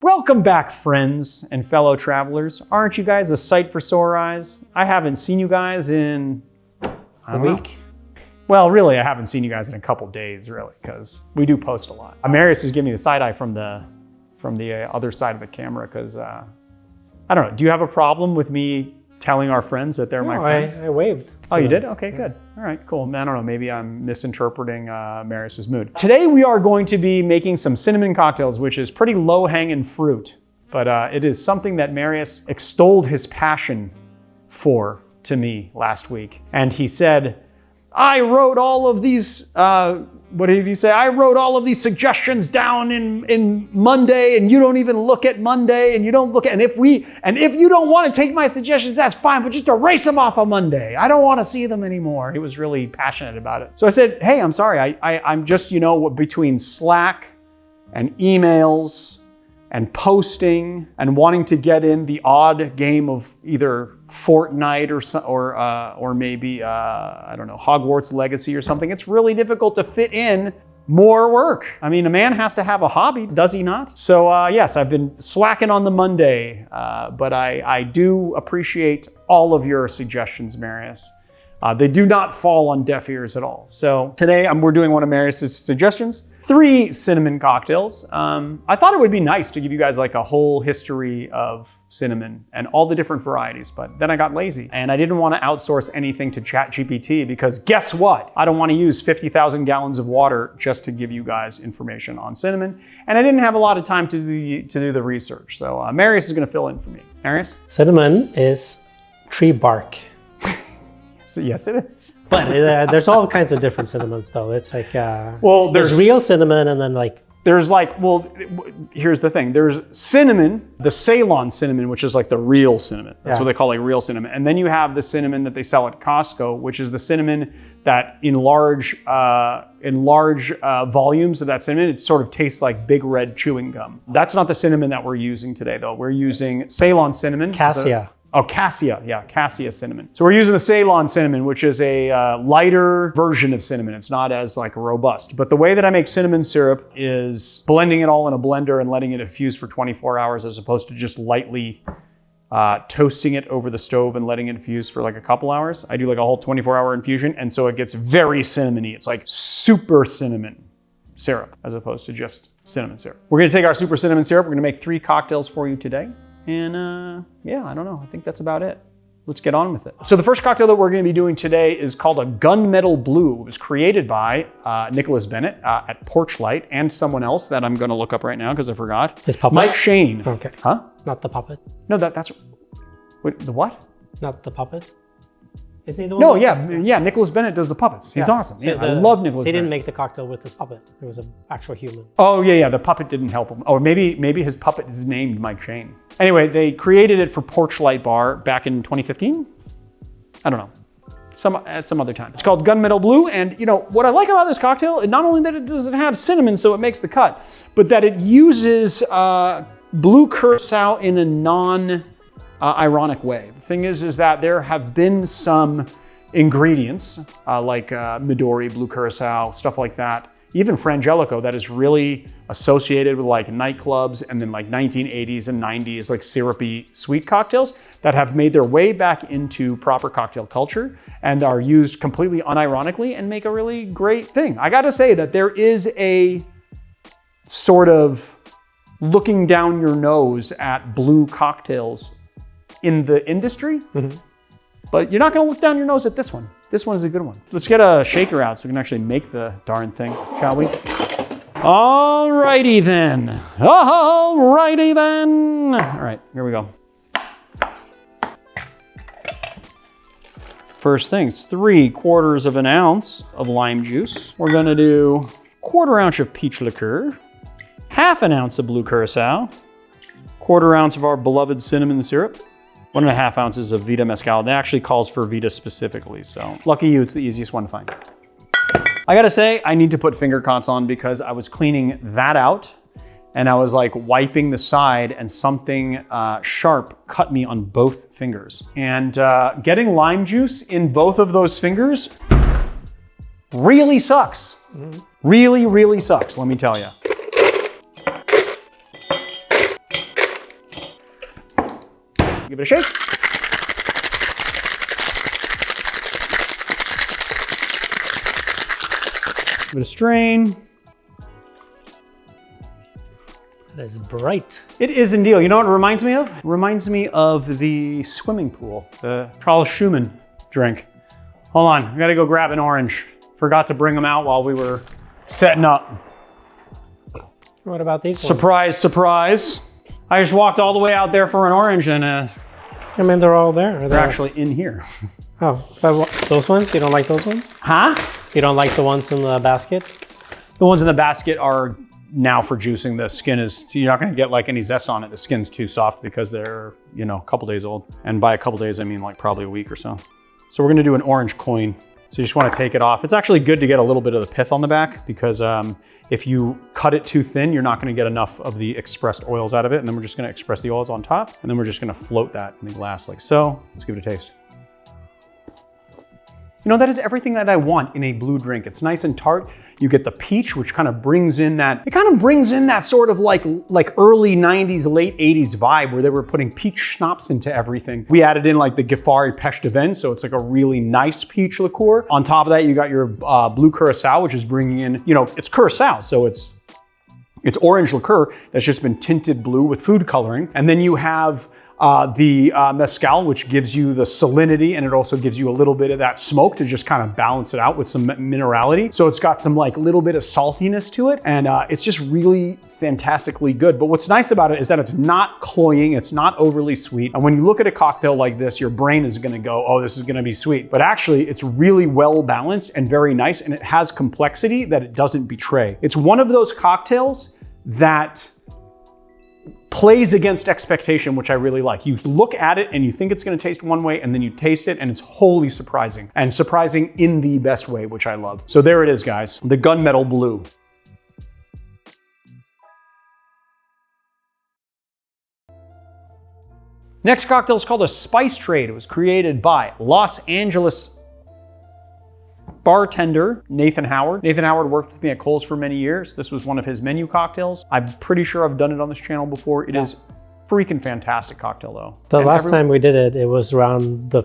Welcome back, friends and fellow travelers. Aren't you guys a sight for sore eyes? I haven't seen you guys in a week. Well, really, I haven't seen you guys in a couple days, really, because we do post a lot. Marius is giving me the side eye from the other side of the camera, because I don't know. Do you have a problem with me telling our friends that they're my friends? I waved. Oh, you did? Okay, good. All right, cool. I don't know, maybe I'm misinterpreting Marius's mood. Today we are going to be making some cinnamon cocktails, which is pretty low-hanging fruit, but it is something that Marius extolled his passion for to me last week. And he said, I wrote all of these, what did he say? I wrote all of these suggestions down in Monday, and you don't even look at Monday, and you don't look at, and if you don't want to take my suggestions, that's fine, but just erase them off of Monday. I don't want to see them anymore. He was really passionate about it. So I said, hey, I'm sorry. I'm just, between Slack and emails and posting and wanting to get in the odd game of either Fortnite or maybe, I don't know, Hogwarts Legacy or something. It's really difficult to fit in more work. I mean, a man has to have a hobby, does he not? So yes, I've been slacking on the Monday, but I do appreciate all of your suggestions, Marius. They do not fall on deaf ears at all. So today we're doing one of Marius's suggestions, 3 cinnamon cocktails. I thought it would be nice to give you guys like a whole history of cinnamon and all the different varieties, but then I got lazy and I didn't want to outsource anything to ChatGPT, because guess what? I don't want to use 50,000 gallons of water just to give you guys information on cinnamon. And I didn't have a lot of time to do the research. So Marius is going to fill in for me. Marius? Cinnamon is tree bark. So yes, it is. But there's all kinds of different cinnamons, though. It's like, well, there's real cinnamon, and then like... Here's the thing. There's cinnamon, the Ceylon cinnamon, which is like the real cinnamon. That's what they call like real cinnamon. And then you have the cinnamon that they sell at Costco, which is the cinnamon that in large volumes of that cinnamon, it sort of tastes like big red chewing gum. That's not the cinnamon that we're using today, though. We're using Ceylon cinnamon. Cassia. Cassia, yeah, cassia cinnamon. So we're using the Ceylon cinnamon, which is a lighter version of cinnamon. It's not as like robust. But the way that I make cinnamon syrup is blending it all in a blender and letting it infuse for 24 hours, as opposed to just lightly toasting it over the stove and letting it infuse for like a couple hours. I do like a whole 24-hour infusion, and so it gets very cinnamony. It's like super cinnamon syrup, as opposed to just cinnamon syrup. We're gonna take our super cinnamon syrup. We're gonna make 3 cocktails for you today. And yeah, I don't know. I think that's about it. Let's get on with it. So the first cocktail that we're going to be doing today is called a Gunmetal Blue. It was created by Nicholas Bennett at Porchlight, and someone else that I'm going to look up right now because I forgot. His puppet? Mike Shane. Okay. Huh? Not the puppet. No, that's... Wait, the what? Not the puppet. Isn't he the one? No, yeah, Nicholas Bennett does the puppets. He's awesome. Yeah, I love Nicholas Bennett. He didn't make the cocktail with his puppet. It was an actual human. Oh, yeah, the puppet didn't help him. Or maybe his puppet is named Mike Shane. Anyway, they created it for Porchlight Bar back in 2015. I don't know. At some other time. It's called Gunmetal Blue, and what I like about this cocktail, not only that it doesn't have cinnamon, so it makes the cut, but that it uses blue curacao in a non-ironic way. The thing is that there have been some ingredients like Midori, blue curacao, stuff like that, even Frangelico, that is really associated with like nightclubs and then like 1980s and 90s like syrupy sweet cocktails that have made their way back into proper cocktail culture and are used completely unironically and make a really great thing. I gotta say that there is a sort of looking down your nose at blue cocktails in the industry, but you're not gonna look down your nose at this one. This one is a good one. Let's get a shaker out so we can actually make the darn thing, shall we? Alrighty then. Alrighty then. All right, here we go. First things, 3/4 of an ounce of lime juice. We're gonna do 1/4 ounce of peach liqueur, 1/2 ounce of blue curacao, 1/4 ounce of our beloved cinnamon syrup, 1.5 ounces of Vita Mezcal. That actually calls for Vita specifically, so lucky you, it's the easiest one to find. I gotta say, I need to put finger cots on because I was cleaning that out and I was like wiping the side and something sharp cut me on both fingers. And getting lime juice in both of those fingers really sucks. Really, really sucks, let me tell you. Give it a shake. Give it a strain. That is bright. It is indeed. You know what it reminds me of? It reminds me of the swimming pool, the Charles Schumann drink. Hold on, I gotta go grab an orange. Forgot to bring them out while we were setting up. What about these Surprise, surprise. I just walked all the way out there for an orange and ones? I mean, they're all there. they're actually in here. Oh, but those ones? You don't like those ones? Huh? You don't like the ones in the basket? The ones in the basket are now for juicing. The skin is, you're not gonna get like any zest on it. The skin's too soft because they're, you know, a couple days old. And by a couple days, I mean like probably a week or so. So we're gonna do an orange coin. So you just wanna take it off. It's actually good to get a little bit of the pith on the back because if you cut it too thin, you're not gonna get enough of the expressed oils out of it. And then we're just gonna express the oils on top. And then we're just gonna float that in the glass like so. Let's give it a taste. You know, that is everything that I want in a blue drink. It's nice and tart. You get the peach, which kind of brings in that, sort of like early 90s, late 80s vibe where they were putting peach schnapps into everything. We added in like the Gifari Pêche de Vin, so it's like a really nice peach liqueur. On top of that, you got your blue Curacao, which is bringing in, you know, it's Curacao, so it's orange liqueur that's just been tinted blue with food coloring. And then you have the Mezcal, which gives you the salinity, and it also gives you a little bit of that smoke to just kind of balance it out with some minerality. So it's got some like little bit of saltiness to it, and it's just really fantastically good. But what's nice about it is that it's not cloying, it's not overly sweet. And when you look at a cocktail like this, your brain is gonna go, oh, this is gonna be sweet. But actually, it's really well balanced and very nice, and it has complexity that it doesn't betray. It's one of those cocktails that plays against expectation, which I really like. You look at it and you think it's gonna taste one way, and then you taste it and it's wholly surprising, and surprising in the best way, which I love. So there it is, guys, the Gunmetal Blue. Next cocktail is called a Spice Trade. It was created by Los Angeles bartender Nathan Howard. Nathan Howard worked with me at Kohl's for many years. This was one of his menu cocktails. I'm pretty sure I've done it on this channel before. It is freaking fantastic cocktail though. The last time we did it, it was around the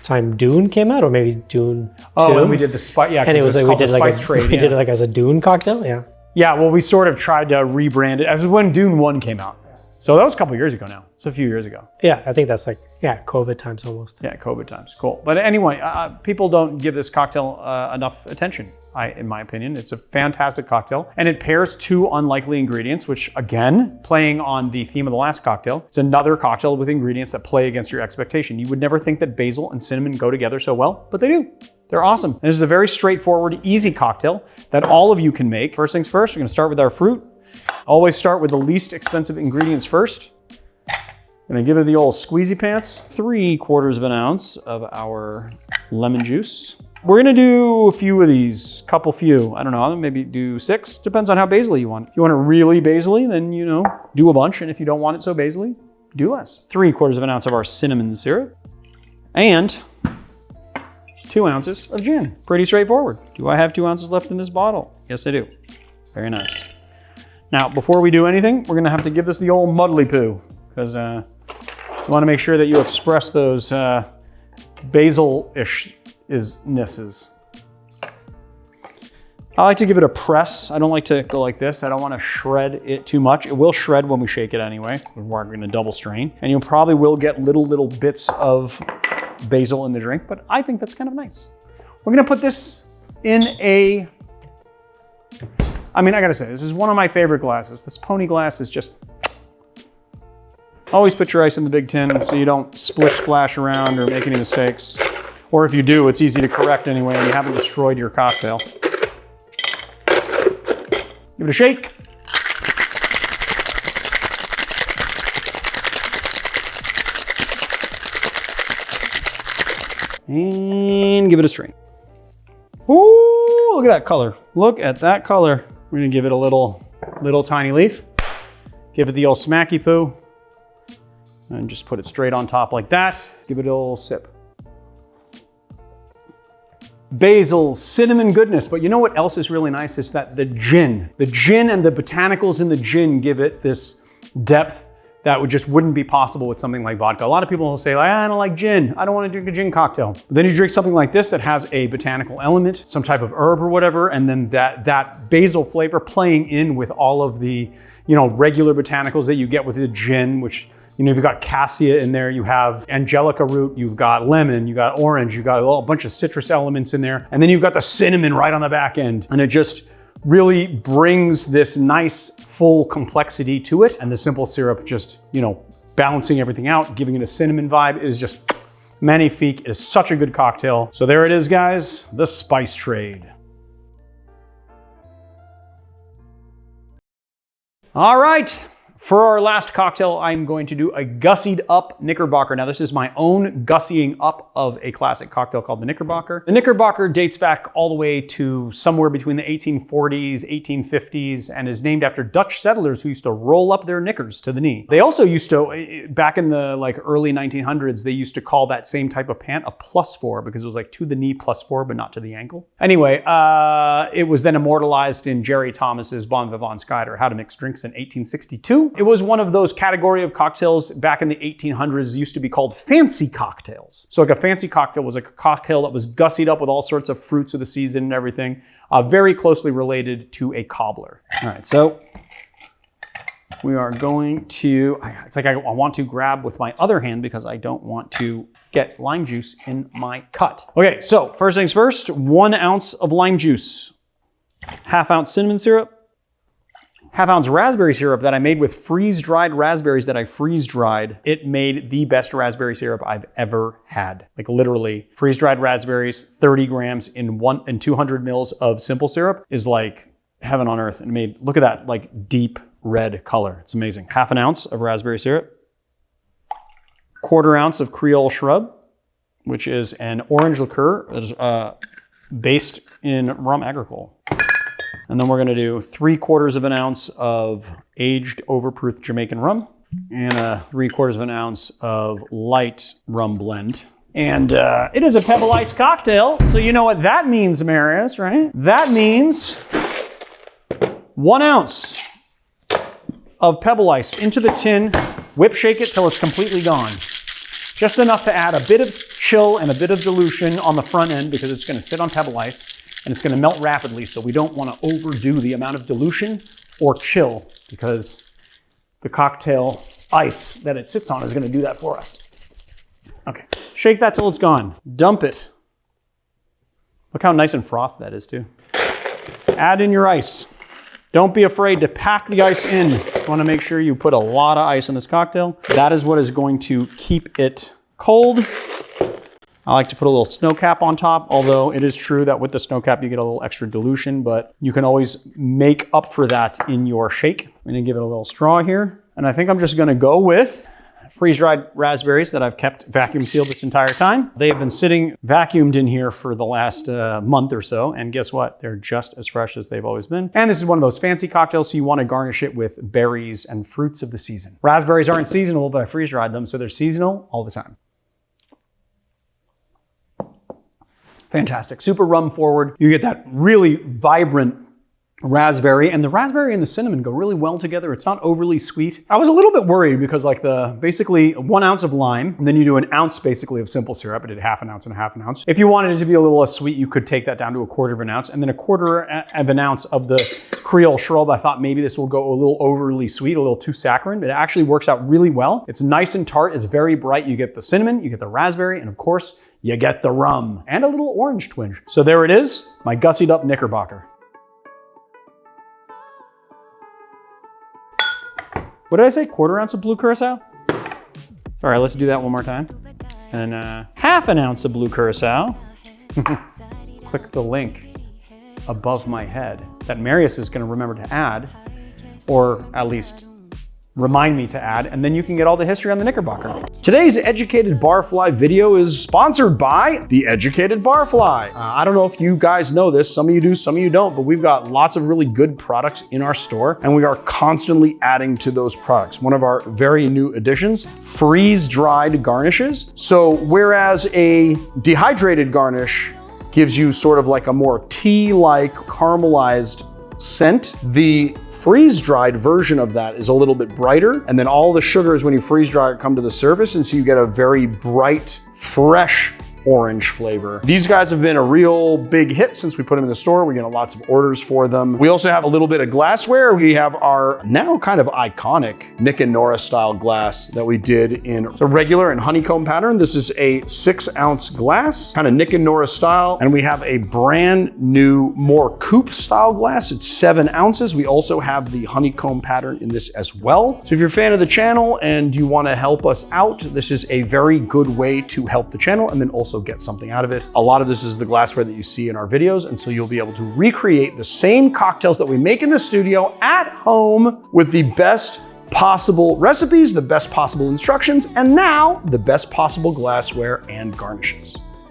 time Dune came out, or maybe Dune 2. Oh, and we did the Spice, yeah, and it was like we did like Spice Trade. We did it like as a Dune cocktail, yeah. Yeah, well, we sort of tried to rebrand it as when Dune 1 came out. So that was a couple years ago now. It's a few years ago. Yeah, I think that's like, yeah, COVID times almost. Yeah, COVID times, cool. But anyway, people don't give this cocktail enough attention, in my opinion. It's a fantastic cocktail, and it pairs two unlikely ingredients, which again, playing on the theme of the last cocktail, it's another cocktail with ingredients that play against your expectation. You would never think that basil and cinnamon go together so well, but they do. They're awesome. And this is a very straightforward, easy cocktail that all of you can make. First things first, we're gonna start with our fruit. Always start with the least expensive ingredients first. Gonna give it the old squeezy pants. 3/4 of an ounce of our lemon juice. We're gonna do a few of these, few. I don't know, maybe do 6. Depends on how basil you want. If you want it really basil-y, then you know, do a bunch. And if you don't want it so basil-y, do less. 3/4 of an ounce of our cinnamon syrup. And 2 ounces of gin. Pretty straightforward. Do I have 2 ounces left in this bottle? Yes, I do. Very nice. Now, before we do anything, we're gonna have to give this the old muddly poo, because you wanna make sure that you express those basil-ish-nesses. I like to give it a press. I don't like to go like this. I don't wanna shred it too much. It will shred when we shake it anyway. We're gonna double strain. And you probably will get little bits of basil in the drink, but I think that's kind of nice. We're gonna put this in a, I gotta say, this is one of my favorite glasses. This pony glass is just, always put your ice in the big tin so you don't splish splash around or make any mistakes. Or if you do, it's easy to correct anyway and you haven't destroyed your cocktail. Give it a shake. And give it a strain. Ooh, look at that color. Look at that color. We're gonna give it a little tiny leaf. Give it the old smacky poo. And just put it straight on top like that. Give it a little sip. Basil, cinnamon goodness. But you know what else is really nice is that the gin and the botanicals in the gin give it this depth that wouldn't be possible with something like vodka. A lot of people will say, like, I don't like gin. I don't want to drink a gin cocktail. But then you drink something like this that has a botanical element, some type of herb or whatever, and then that basil flavor playing in with all of the, regular botanicals that you get with the gin, which, you've got cassia in there, you have angelica root, you've got lemon, you got orange, you've got a bunch of citrus elements in there, and then you've got the cinnamon right on the back end. And it just really brings this nice full complexity to it. And the simple syrup just, balancing everything out, giving it a cinnamon vibe. It is just magnifique. It is such a good cocktail. So there it is, guys, the spice trade. All right. For our last cocktail, I'm going to do a gussied up Knickerbocker. Now, this is my own gussying up of a classic cocktail called the Knickerbocker. The Knickerbocker dates back all the way to somewhere between the 1840s, 1850s, and is named after Dutch settlers who used to roll up their knickers to the knee. They also used to, back in the early 1900s, they used to call that same type of pant a +4 because it was to the knee +4, but not to the ankle. Anyway, it was then immortalized in Jerry Thomas's Bon Vivant's Guide or How to Mix Drinks in 1862. It was one of those category of cocktails back in the 1800s used to be called fancy cocktails. So a fancy cocktail was a cocktail that was gussied up with all sorts of fruits of the season and everything, very closely related to a cobbler. All right, so we are going to, it's I want to grab with my other hand because I don't want to get lime juice in my cut. Okay, so first things first, 1 ounce of lime juice, 1/2 ounce cinnamon syrup, 1/2 ounce raspberry syrup that I made with freeze-dried raspberries that I freeze-dried. It made the best raspberry syrup I've ever had. Literally, freeze-dried raspberries, 30 grams in 200 mils of simple syrup is like heaven on earth. And made, look at that, deep red color. It's amazing. 1/2 ounce of raspberry syrup, 1/4 ounce of Creole Shrubb, which is an orange liqueur that is based in rum agricole. And then we're gonna do 3/4 ounce of aged overproof Jamaican rum and 3/4 ounce of light rum blend. And it is a pebble ice cocktail. So you know what that means, Marius, right? That means 1 ounce of pebble ice into the tin, whip shake it till it's completely gone. Just enough to add a bit of chill and a bit of dilution on the front end because it's gonna sit on pebble ice. And it's going to melt rapidly, so we don't want to overdo the amount of dilution or chill because the cocktail ice that it sits on is going to do that for us. Okay, shake that till it's gone. Dump it. Look how nice and frothed that is too. Add in your ice. Don't be afraid to pack the ice in. You want to make sure you put a lot of ice in this cocktail. That is what is going to keep it cold. I like to put a little snow cap on top, although it is true that with the snow cap you get a little extra dilution, but you can always make up for that in your shake. I'm gonna give it a little straw here. And I think I'm just gonna go with freeze-dried raspberries that I've kept vacuum sealed this entire time. They have been sitting vacuumed in here for the last month or so, and guess what? They're just as fresh as they've always been. And this is one of those fancy cocktails, so you wanna garnish it with berries and fruits of the season. Raspberries aren't seasonal, but I freeze-dried them, so they're seasonal all the time. Fantastic, super rum forward. You get that really vibrant raspberry, and the raspberry and the cinnamon go really well together. It's not overly sweet. I was a little bit worried because basically 1 ounce of lime, and then you do 1 ounce basically of simple syrup. I did 1/2 ounce and 1/2 ounce. If you wanted it to be a little less sweet, you could take that down to 1/4 ounce, and then 1/4 ounce of the Creole Shrubb. I thought maybe this will go a little overly sweet, a little too saccharine, but it actually works out really well. It's nice and tart, it's very bright. You get the cinnamon, you get the raspberry, and of course, you get the rum and a little orange twinge. So there it is, my gussied up Knickerbocker. What did I say? 1/4 ounce of blue Curacao? All right, let's do that one more time. And 1/2 ounce of blue Curacao. Click the link above my head that Marius is gonna remember to add, or at least remind me to add, and then you can get all the history on the Knickerbocker. Today's Educated Barfly video is sponsored by The Educated Barfly. I don't know if you guys know this, some of you do, some of you don't, but we've got lots of really good products in our store, and we are constantly adding to those products. One of our very new additions, freeze-dried garnishes. So whereas a dehydrated garnish gives you sort of like a more tea-like caramelized scent. The freeze-dried version of that is a little bit brighter, and then all the sugars when you freeze dry it come to the surface, and so you get a very bright, fresh orange flavor. These guys have been a real big hit since we put them in the store. We get lots of orders for them. We also have a little bit of glassware. We have our now kind of iconic Nick and Nora style glass that we did in the regular and honeycomb pattern. This is a 6-ounce glass, kind of Nick and Nora style. And we have a brand new, more coupe style glass. It's 7 ounces. We also have the honeycomb pattern in this as well. So if you're a fan of the channel and you want to help us out, this is a very good way to help the channel and then also get something out of it. A lot of this is the glassware that you see in our videos, and so you'll be able to recreate the same cocktails that we make in the studio at home with the best possible recipes, the best possible instructions, and now the best possible glassware and garnishes.